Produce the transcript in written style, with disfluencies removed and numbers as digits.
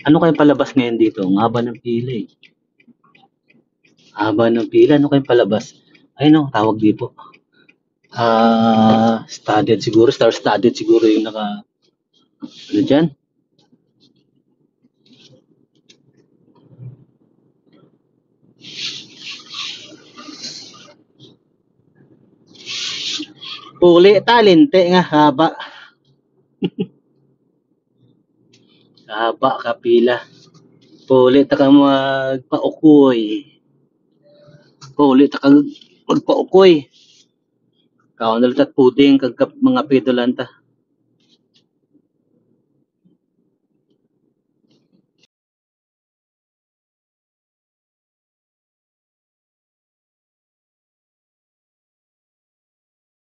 Ano kayang palabas ngayon dito? Ang haba ng pila eh. Haba ng pila, ano kayang palabas? Ay no, tawag dito. Studded siguro, star-studded siguro yung ano dyan? Uli, talente nga, haba. Haba kapila. Uli, taka magpaukoy. Uli, taka magpaukoy. Kaon na tat puding, kag mga pidolanta.